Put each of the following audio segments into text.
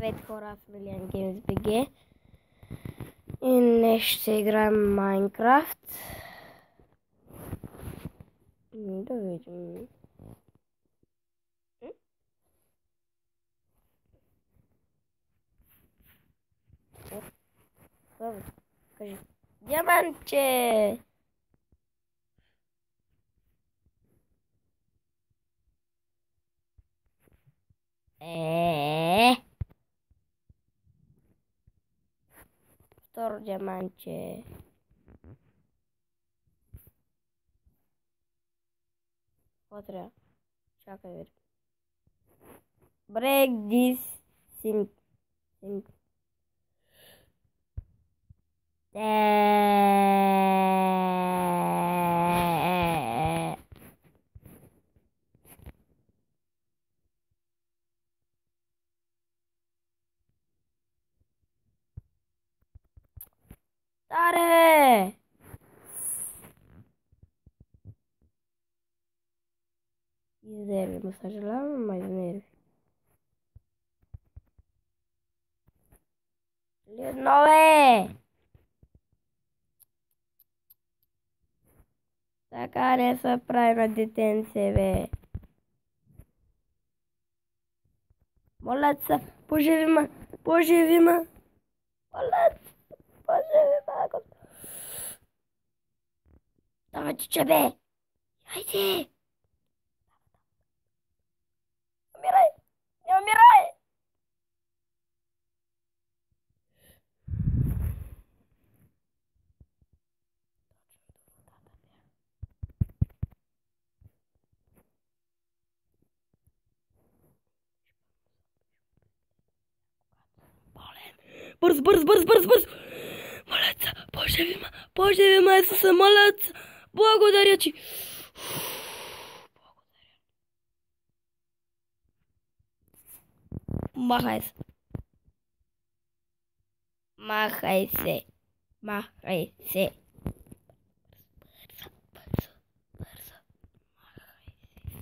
Здравейте хора, аз съм Илиан Games BG и днес ще играем Майнкрафт. Да видим. Кажи. Диамантче! Второ диамантче. Какво трябва? Чакай да. Break this thing. Аре! Изнерви, му съжалявам, ама изнерви. Едно бе! Така не се прави на детенце, бе. Моля се, поживи ме, поживи ме. Моля се, поживи ме. Давай, чиче, бе. Хайде. Умирай, не умирай. Бърз, бърз, бърз, бърз, бърз. Моля се, поживи ме, Исусе, моля се. Благодаря ти. Махай се. Махай се. Махай се. Бързо. Махай се.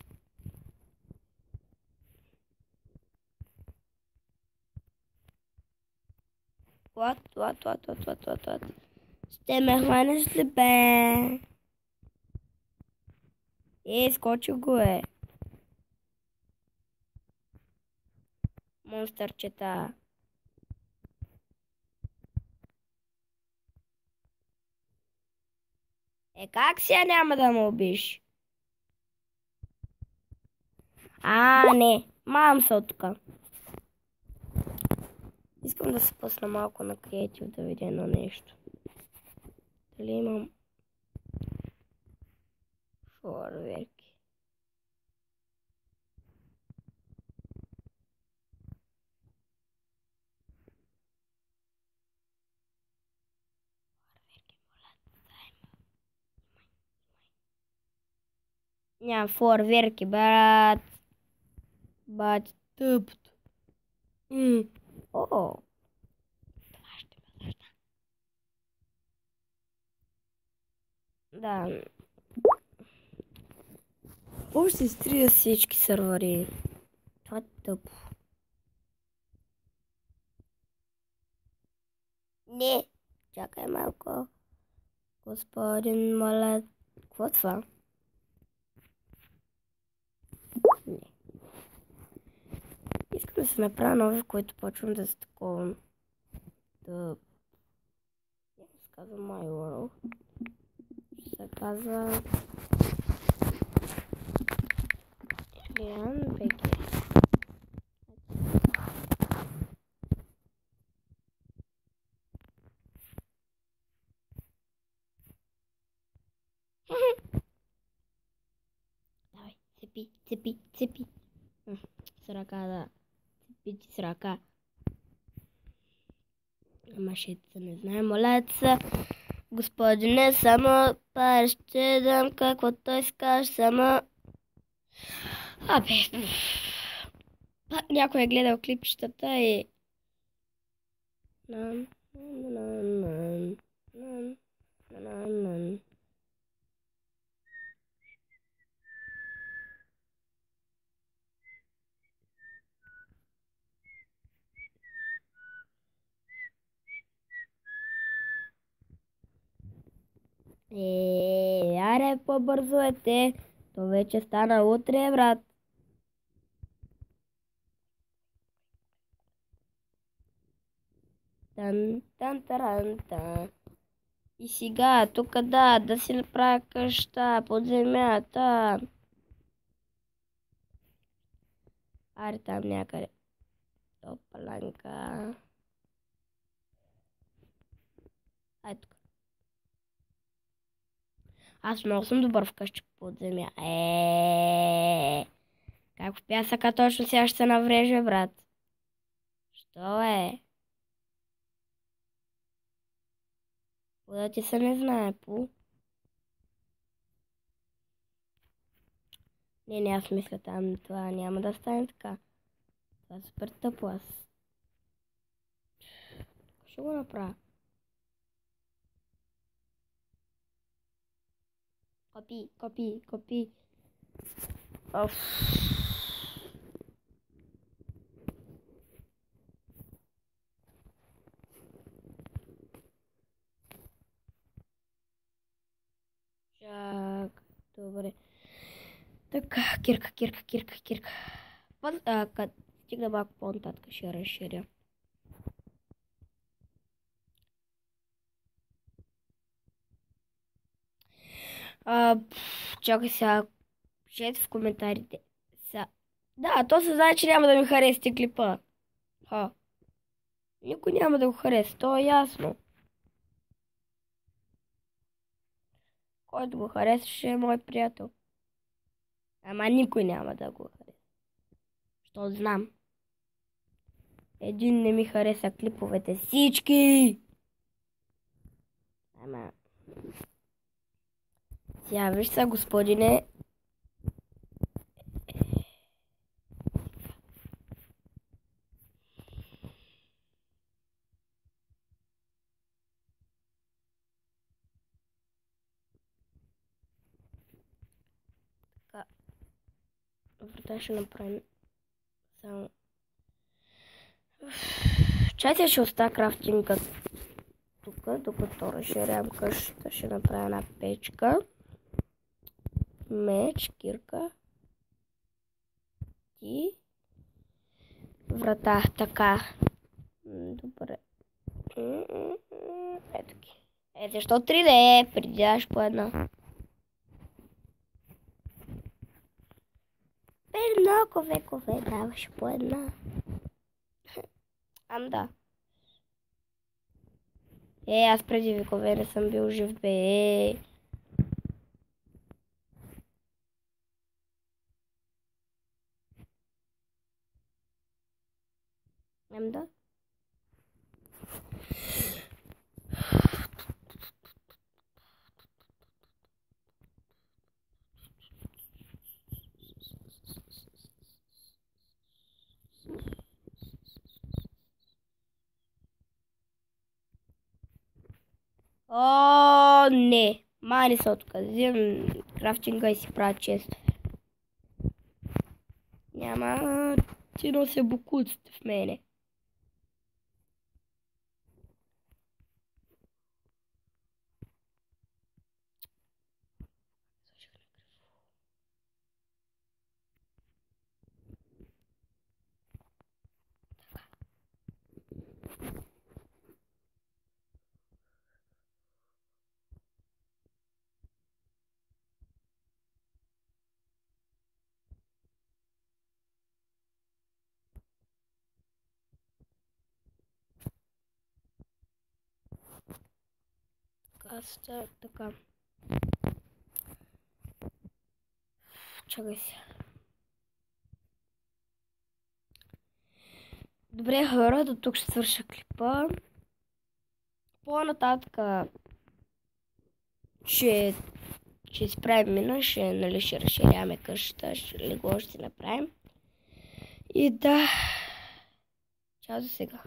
What? Ще ме хванеш ли, бе? Скочи го, е. Монстърчета. Как си я няма да ме убиш? Не. Мам се от тук. Искам да се пусна малко на креатив да видя едно нещо. Дали имам фойерверки? Нямам фойерверки, брат. Бать тъпто. Това ще ме зажда. Да. Още изтрия всички сървъри. Това е тъпо. Не. Чакай малко. Господин, моля. Какво е това? Не. Искам да се направя нови, в които почвам да се такова. Да се казва My World. Се казва Илиан BG. Давай, цепи. С ръка, да. Цепи ти с ръка. Ама ще не знае, моля се. Господине, само пари ще дам какво той скаже, само... Пак някой е гледал клипчетата и... Аре, по-бързо е те. То вече стана утре, брат. Тан. И сега, тук да си направя къща под земята. Аре там някъде. Опаланка. Ай тук. Аз много съм добър в къщи под земя. Как в пясъка точно сега ще се навреже, брат? Що е? Да ти се не знае, по. Не, аз мисля там, това няма да стане така. Това е супер тъпо аз. Ще го направя. Копи. Оф. Чак, добре. Така, кирка. Като стигна малко по-нататък ще разширя. Чакай сега. Пишете в коментарите. Да, то се знае, че няма да ми харесате клипа. Никой няма да го хареса, то е ясно. Който го хареса, ще е мой приятел. Ама никой няма да го хареса. Що знам. Един не ми хареса клиповете. Всички! Ама... Сега виж са, господине. Така. Врата ще направим само... Чайте ще оставя крафтинга тук, докато разширявам къщата, ще направя една печка. Меч, кирка. И врата, така. Добре. Ето ги. Защо 3D? Придяваш по една. Много векове даваш по една. Да. Аз преди векове не съм бил жив, бе. Да. Не. Май се отказим. Крафтинга и си правя чест. Няма. Ти нося букуците в мене. Така. Чакай се. Добре, хора, до тук ще свърша клипа. По-нататък ще изправим мина, ще разширяваме къщата, легло ще направим. И да, чао за сега.